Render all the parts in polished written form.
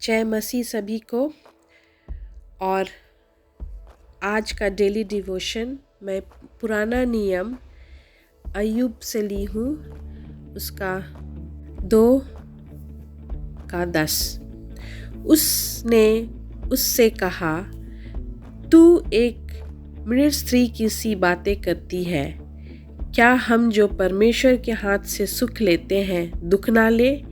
जय मसीह सभी को। और आज का डेली डिवोशन मैं पुराना नियम अय्यूब से ली हूँ, उसका 2:10। उसने उससे कहा, तू एक मृत स्त्री की सी बातें करती है। क्या हम जो परमेश्वर के हाथ से सुख लेते हैं दुख ना ले?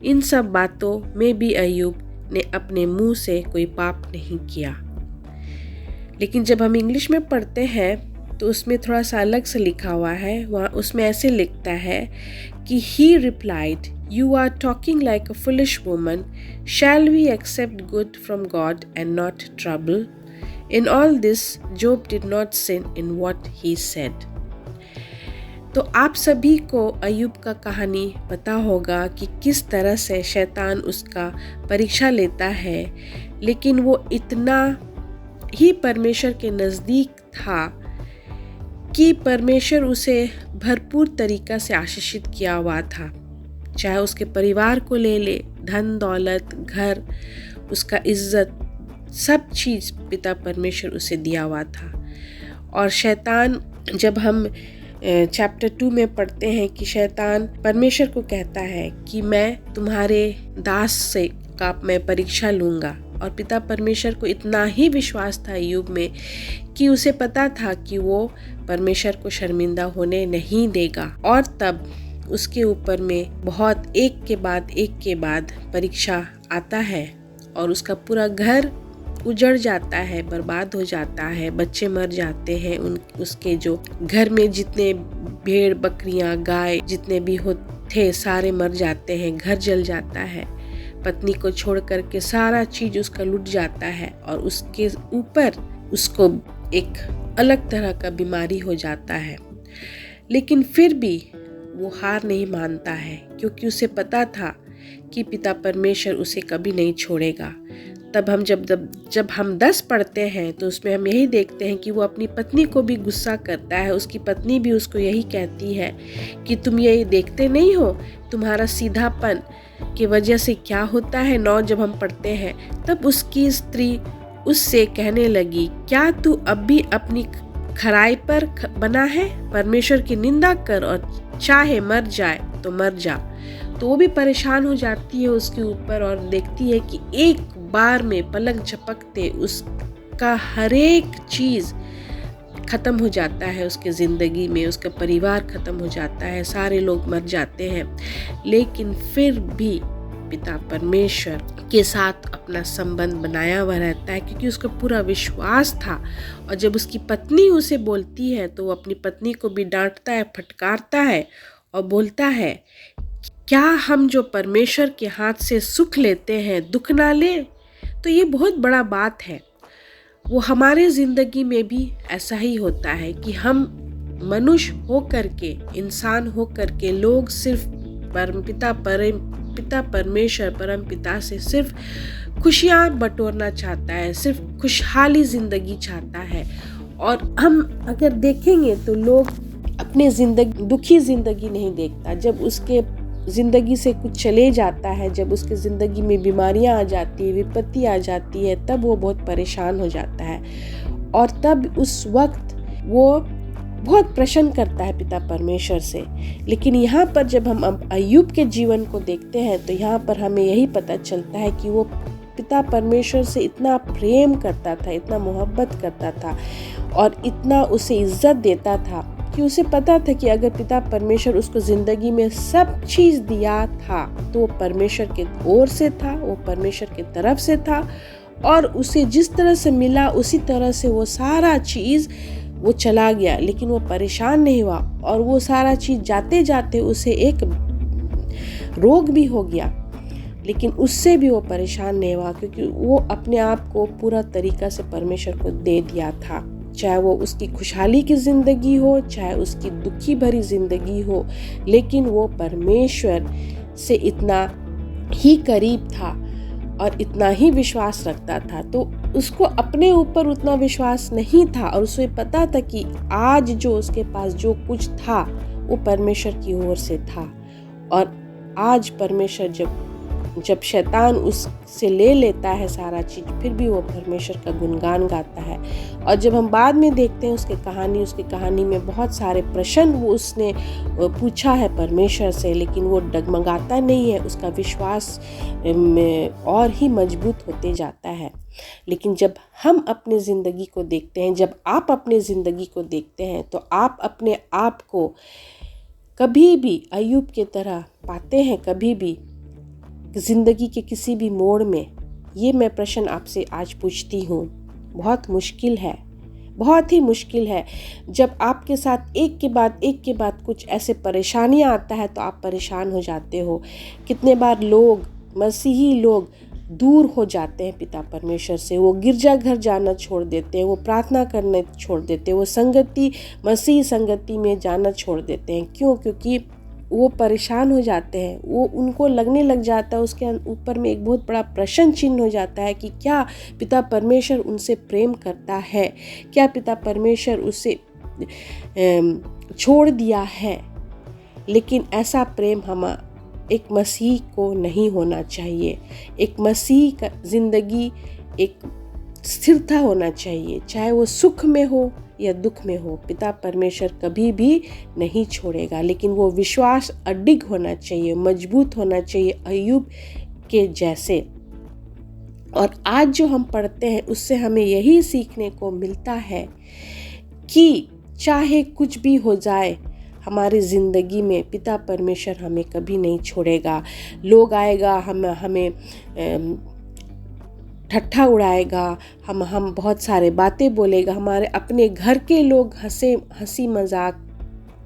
इन सब बातों में भी अय्यूब ने अपने मुंह से कोई पाप नहीं किया। लेकिन जब हम इंग्लिश में पढ़ते हैं तो उसमें थोड़ा सा अलग से लिखा हुआ है। वहाँ उसमें ऐसे लिखता है कि he replied, you are talking like a foolish woman. Shall we accept good from God and not trouble? In all this, Job did not sin in what he said. तो आप सभी को अय्यूब का कहानी पता होगा कि किस तरह से शैतान उसका परीक्षा लेता है, लेकिन वो इतना ही परमेश्वर के नज़दीक था कि परमेश्वर उसे भरपूर तरीक़ा से आशीषित किया हुआ था। चाहे उसके परिवार को ले ले, धन दौलत, घर, उसका इज्जत, सब चीज़ पिता परमेश्वर उसे दिया हुआ था। और शैतान, जब हम चैप्टर 2 में पढ़ते हैं कि शैतान परमेश्वर को कहता है कि मैं तुम्हारे दास से का मैं परीक्षा लूँगा। और पिता परमेश्वर को इतना ही विश्वास था अय्यूब में कि उसे पता था कि वो परमेश्वर को शर्मिंदा होने नहीं देगा। और तब उसके ऊपर में बहुत एक के बाद परीक्षा आता है और उसका पूरा घर उजड़ जाता है, बर्बाद हो जाता है, बच्चे मर जाते हैं, उसके जो घर में जितने भेड़ बकरियां गाय जितने भी थे सारे मर जाते हैं, घर जल जाता है, पत्नी को छोड़ करके सारा चीज उसका लुट जाता है और उसके ऊपर उसको एक अलग तरह का बीमारी हो जाता है। लेकिन फिर भी वो हार नहीं मानता है, क्योंकि उसे पता था कि पिता परमेश्वर उसे कभी नहीं छोड़ेगा। तब हम जब हम 10 पढ़ते हैं तो उसमें हम यही देखते हैं कि वो अपनी पत्नी को भी गुस्सा करता है। उसकी पत्नी भी उसको यही कहती है कि तुम ये देखते नहीं हो, तुम्हारा सीधापन की वजह से क्या होता है। 9 जब हम पढ़ते हैं तब उसकी स्त्री उससे कहने लगी, क्या तू अब भी अपनी खराई पर बना है? परमेश्वर की निंदा कर और चाहे मर जाए तो मर जा। तो वो भी परेशान हो जाती है उसके ऊपर और देखती है कि एक बार में पलक झपकते उसका हर एक चीज़ ख़त्म हो जाता है उसके ज़िंदगी में, उसका परिवार ख़त्म हो जाता है, सारे लोग मर जाते हैं। लेकिन फिर भी पिता परमेश्वर के साथ अपना संबंध बनाया हुआ रहता है, क्योंकि उसका पूरा विश्वास था। और जब उसकी पत्नी उसे बोलती है तो वो अपनी पत्नी को भी डांटता है, फटकारता है और बोलता है, क्या हम जो परमेश्वर के हाथ से सुख लेते हैं दुख ना ले? तो ये बहुत बड़ा बात है। वो हमारे ज़िंदगी में भी ऐसा ही होता है कि हम मनुष्य हो करके, इंसान हो करके, लोग सिर्फ पिता परमेश्वर परम पिता से सिर्फ खुशियाँ बटोरना चाहता है, सिर्फ खुशहाली ज़िंदगी चाहता है। और हम अगर देखेंगे तो लोग अपने दुखी ज़िंदगी नहीं देखता। जब उसके ज़िंदगी से कुछ चले जाता है, जब उसके ज़िंदगी में बीमारियां आ जाती है, विपत्ति आ जाती है, तब वो बहुत परेशान हो जाता है। और तब उस वक्त वो बहुत प्रश्न करता है पिता परमेश्वर से। लेकिन यहाँ पर जब हम अय्यूब के जीवन को देखते हैं तो यहाँ पर हमें यही पता चलता है कि वो पिता परमेश्वर से इतना प्रेम करता था, इतना मोहब्बत करता था और इतना उसे इज्जत देता था कि उसे पता था कि अगर पिता परमेश्वर उसको ज़िंदगी में सब चीज़ दिया था तो वो परमेश्वर के ओर से था, वो परमेश्वर की तरफ से था। और उसे जिस तरह से मिला उसी तरह से वो सारा चीज़ वो चला गया, लेकिन वो परेशान नहीं हुआ। और वो सारा चीज़ जाते जाते उसे एक रोग भी हो गया, लेकिन उससे भी वो परेशान नहीं हुआ, क्योंकि वो अपने आप को पूरा तरीक़ा से परमेश्वर को दे दिया था। चाहे वो उसकी खुशहाली की ज़िंदगी हो, चाहे उसकी दुखी भरी ज़िंदगी हो, लेकिन वो परमेश्वर से इतना ही करीब था और इतना ही विश्वास रखता था। तो उसको अपने ऊपर उतना विश्वास नहीं था और उसे पता था कि आज जो उसके पास जो कुछ था वो परमेश्वर की ओर से था। और आज परमेश्वर जब जब शैतान उससे ले लेता है सारा चीज़, फिर भी वो परमेश्वर का गुणगान गाता है। और जब हम बाद में देखते हैं उसकी कहानी में बहुत सारे प्रश्न वो उसने पूछा है परमेश्वर से, लेकिन वो डगमगाता नहीं है, उसका विश्वास और ही मजबूत होते जाता है। लेकिन जब हम अपनी ज़िंदगी को देखते हैं, जब आप अपनी ज़िंदगी को देखते हैं, तो आप अपने आप को कभी भी अय्यूब की तरह पाते हैं? कभी भी ज़िंदगी के किसी भी मोड़ में? ये मैं प्रश्न आपसे आज पूछती हूँ। बहुत मुश्किल है, बहुत ही मुश्किल है। जब आपके साथ एक के बाद कुछ ऐसे परेशानियाँ आता है तो आप परेशान हो जाते हो। कितने बार लोग, मसीही लोग दूर हो जाते हैं पिता परमेश्वर से, वो गिरजाघर जाना छोड़ देते हैं, वो प्रार्थना करना छोड़ देते हैं, वो मसीही संगति में जाना छोड़ देते हैं। क्यों? क्योंकि वो परेशान हो जाते हैं। वो उनको लगने लग जाता है, उसके ऊपर में एक बहुत बड़ा प्रश्न चिन्ह हो जाता है कि क्या पिता परमेश्वर उनसे प्रेम करता है? क्या पिता परमेश्वर उसे छोड़ दिया है? लेकिन ऐसा प्रेम हम एक मसीह को नहीं होना चाहिए। एक मसीह का ज़िंदगी एक स्थिरता होना चाहिए, चाहे वो सुख में हो या दुख में हो। पिता परमेश्वर कभी भी नहीं छोड़ेगा, लेकिन वो विश्वास अडिग होना चाहिए, मजबूत होना चाहिए अय्यूब के जैसे। और आज जो हम पढ़ते हैं उससे हमें यही सीखने को मिलता है कि चाहे कुछ भी हो जाए हमारी ज़िंदगी में, पिता परमेश्वर हमें कभी नहीं छोड़ेगा। लोग आएगा, हमें ठट्ठा उड़ाएगा, हम बहुत सारे बातें बोलेगा, हमारे अपने घर के लोग हंसी मजाक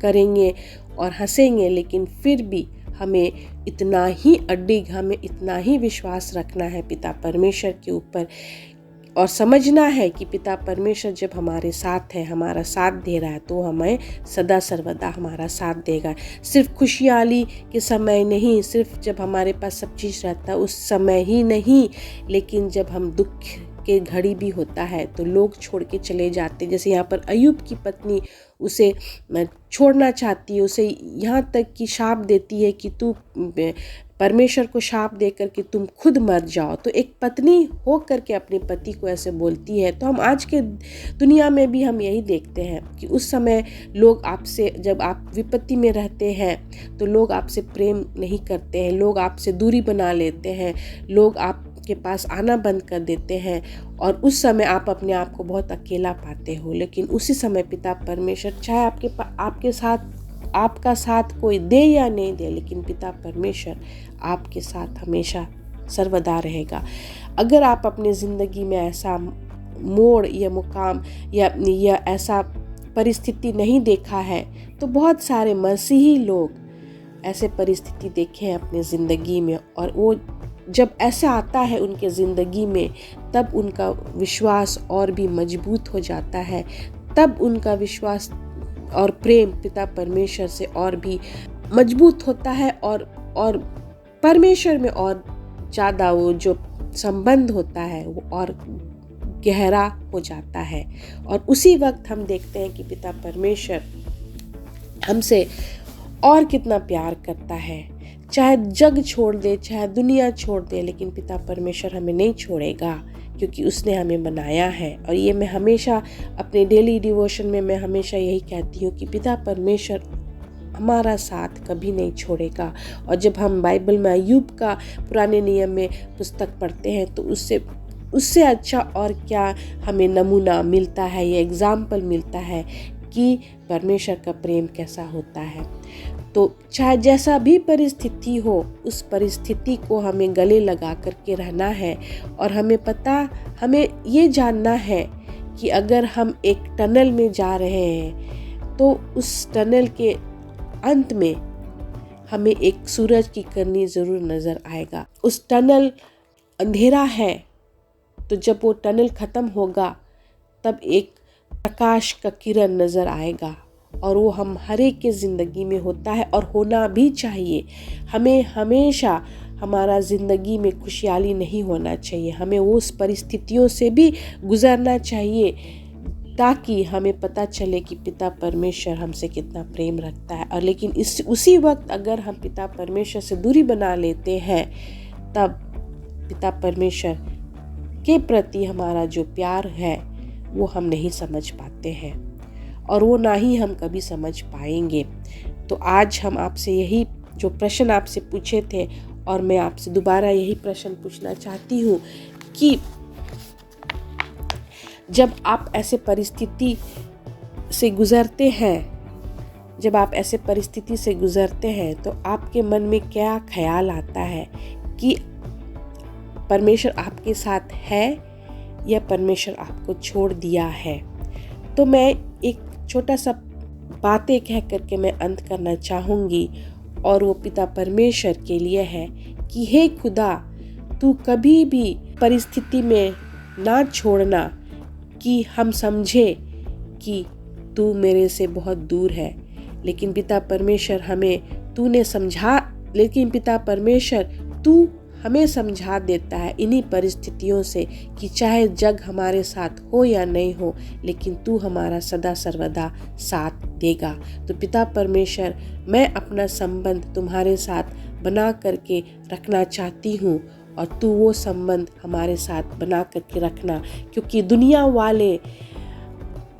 करेंगे और हंसेंगे, लेकिन फिर भी हमें इतना ही अडिग, हमें इतना ही विश्वास रखना है पिता परमेश्वर के ऊपर और समझना है कि पिता परमेश्वर जब हमारे साथ है, हमारा साथ दे रहा है, तो हमें सदा सर्वदा हमारा साथ देगा। सिर्फ खुशहाली के समय नहीं, सिर्फ जब हमारे पास सब चीज़ रहता है उस समय ही नहीं, लेकिन जब हम दुख के घड़ी भी होता है तो लोग छोड़ के चले जाते। जैसे यहाँ पर अय्यूब की पत्नी उसे छोड़ना चाहती है, उसे यहाँ तक कि शाप देती है कि तू परमेश्वर को शाप देकर कि तुम खुद मर जाओ। तो एक पत्नी हो करके अपने पति को ऐसे बोलती है। तो हम आज के दुनिया में भी हम यही देखते हैं कि उस समय लोग आपसे, जब आप विपत्ति में रहते हैं तो लोग आपसे प्रेम नहीं करते हैं, लोग आपसे दूरी बना लेते हैं, लोग आपके पास आना बंद कर देते हैं और उस समय आप अपने आप को बहुत अकेला पाते हो। लेकिन उसी समय पिता परमेश्वर, चाहे आपके साथ आपका साथ कोई दे या नहीं दे, लेकिन पिता परमेश्वर आपके साथ हमेशा सर्वदा रहेगा। अगर आप अपनी ज़िंदगी में ऐसा मोड़ या मुकाम या ऐसा परिस्थिति नहीं देखा है, तो बहुत सारे मसीही लोग ऐसे परिस्थिति देखे हैं अपनी ज़िंदगी में, और वो जब ऐसा आता है उनके ज़िंदगी में, तब उनका विश्वास और भी मजबूत हो जाता है, तब उनका विश्वास और प्रेम पिता परमेश्वर से और भी मजबूत होता है और परमेश्वर में और ज़्यादा वो जो संबंध होता है वो और गहरा हो जाता है। और उसी वक्त हम देखते हैं कि पिता परमेश्वर हमसे और कितना प्यार करता है। चाहे जग छोड़ दे, चाहे दुनिया छोड़ दे, लेकिन पिता परमेश्वर हमें नहीं छोड़ेगा, क्योंकि उसने हमें बनाया है। और ये मैं हमेशा अपने डेली डिवोशन में मैं हमेशा यही कहती हूँ कि पिता परमेश्वर हमारा साथ कभी नहीं छोड़ेगा। और जब हम बाइबल में अय्यूब का पुराने नियम में पुस्तक पढ़ते हैं तो उससे अच्छा और क्या हमें नमूना मिलता है, ये एग्जाम्पल मिलता है कि परमेश्वर का प्रेम कैसा होता है। तो चाहे जैसा भी परिस्थिति हो, उस परिस्थिति को हमें गले लगा करके रहना है। और हमें ये जानना है कि अगर हम एक टनल में जा रहे हैं तो उस टनल के अंत में हमें एक सूरज की किरण ज़रूर नज़र आएगा। उस टनल अंधेरा है, तो जब वो टनल ख़त्म होगा तब एक प्रकाश का किरण नज़र आएगा। और वो हम हर एक के ज़िंदगी में होता है और होना भी चाहिए। हमें हमेशा हमारा ज़िंदगी में खुशहाली नहीं होना चाहिए, हमें उस परिस्थितियों से भी गुजरना चाहिए ताकि हमें पता चले कि पिता परमेश्वर हमसे कितना प्रेम रखता है। और लेकिन उसी वक्त अगर हम पिता परमेश्वर से दूरी बना लेते हैं तब पिता परमेश्वर के प्रति हमारा जो प्यार है वो हम नहीं समझ पाते हैं, और वो ना ही हम कभी समझ पाएंगे। तो आज हम आपसे यही जो प्रश्न आपसे पूछे थे, और मैं आपसे दोबारा यही प्रश्न पूछना चाहती हूँ कि जब आप ऐसे परिस्थिति से गुजरते हैं, तो आपके मन में क्या ख्याल आता है कि परमेश्वर आपके साथ है या परमेश्वर आपको छोड़ दिया है? तो मैं एक छोटा सा बातें कह करके मैं अंत करना चाहूँगी, और वो पिता परमेश्वर के लिए है कि हे खुदा, तू कभी भी परिस्थिति में ना छोड़ना कि हम समझे कि तू मेरे से बहुत दूर है, लेकिन पिता परमेश्वर तू हमें समझा देता है इन्हीं परिस्थितियों से कि चाहे जग हमारे साथ हो या नहीं हो, लेकिन तू हमारा सदा सर्वदा साथ देगा। तो पिता परमेश्वर, मैं अपना संबंध तुम्हारे साथ बना करके रखना चाहती हूँ, और तू वो संबंध हमारे साथ बना करके रखना, क्योंकि दुनिया वाले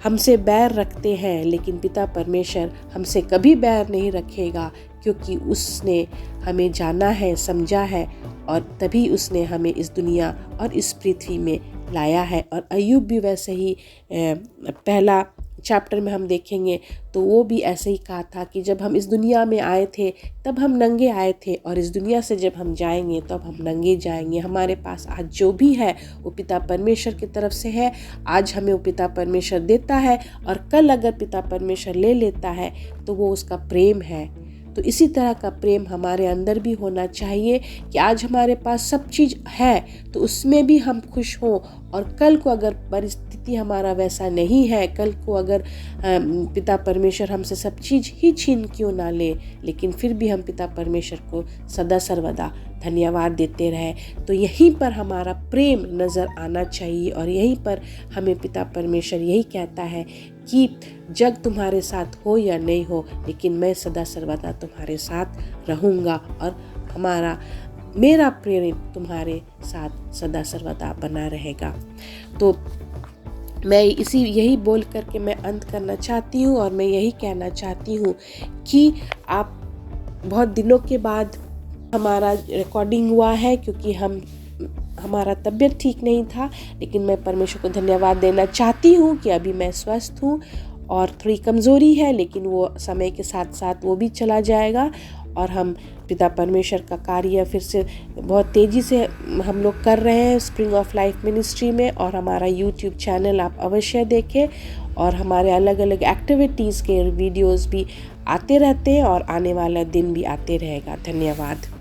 हमसे बैर रखते हैं, लेकिन पिता परमेश्वर हमसे कभी बैर नहीं रखेगा, क्योंकि उसने हमें जाना है, समझा है, और तभी उसने हमें इस दुनिया और इस पृथ्वी में लाया है। और अय्यूब भी वैसे ही पहला चैप्टर में हम देखेंगे तो वो भी ऐसे ही कहा था कि जब हम इस दुनिया में आए थे तब हम नंगे आए थे, और इस दुनिया से जब हम जाएंगे तब हम नंगे जाएंगे। हमारे पास आज जो भी है वो पिता परमेश्वर की तरफ से है। आज हमें वो पिता परमेश्वर देता है, और कल अगर पिता परमेश्वर ले लेता है तो वो उसका प्रेम है। तो इसी तरह का प्रेम हमारे अंदर भी होना चाहिए कि आज हमारे पास सब चीज़ है तो उसमें भी हम खुश हों, और कल को अगर परिस्थिति हमारा वैसा नहीं है, कल को अगर पिता परमेश्वर हमसे सब चीज़ ही छीन क्यों ना ले, लेकिन फिर भी हम पिता परमेश्वर को सदा सर्वदा धन्यवाद देते रहे। तो यहीं पर हमारा प्रेम नज़र आना चाहिए, और यहीं पर हमें पिता परमेश्वर यही कहता है कि जग तुम्हारे साथ हो या नहीं हो, लेकिन मैं सदा सर्वदा तुम्हारे साथ रहूँगा, और मेरा प्रेम तुम्हारे साथ सदा सर्वदा बना रहेगा। तो मैं यही बोल करके मैं अंत करना चाहती हूँ, और मैं यही कहना चाहती हूँ कि आप बहुत दिनों के बाद हमारा रिकॉर्डिंग हुआ है, क्योंकि हमारा तबीयत ठीक नहीं था, लेकिन मैं परमेश्वर को धन्यवाद देना चाहती हूँ कि अभी मैं स्वस्थ हूँ, और थोड़ी कमज़ोरी है, लेकिन वो समय के साथ साथ वो भी चला जाएगा, और हम पिता परमेश्वर का कार्य फिर से बहुत तेज़ी से हम लोग कर रहे हैं स्प्रिंग ऑफ लाइफ मिनिस्ट्री में। और हमारा यूट्यूब चैनल आप अवश्य देखें, और हमारे अलग अलग एक्टिविटीज़ के वीडियोस भी आते रहते हैं, और आने वाला दिन भी आते रहेगा। धन्यवाद।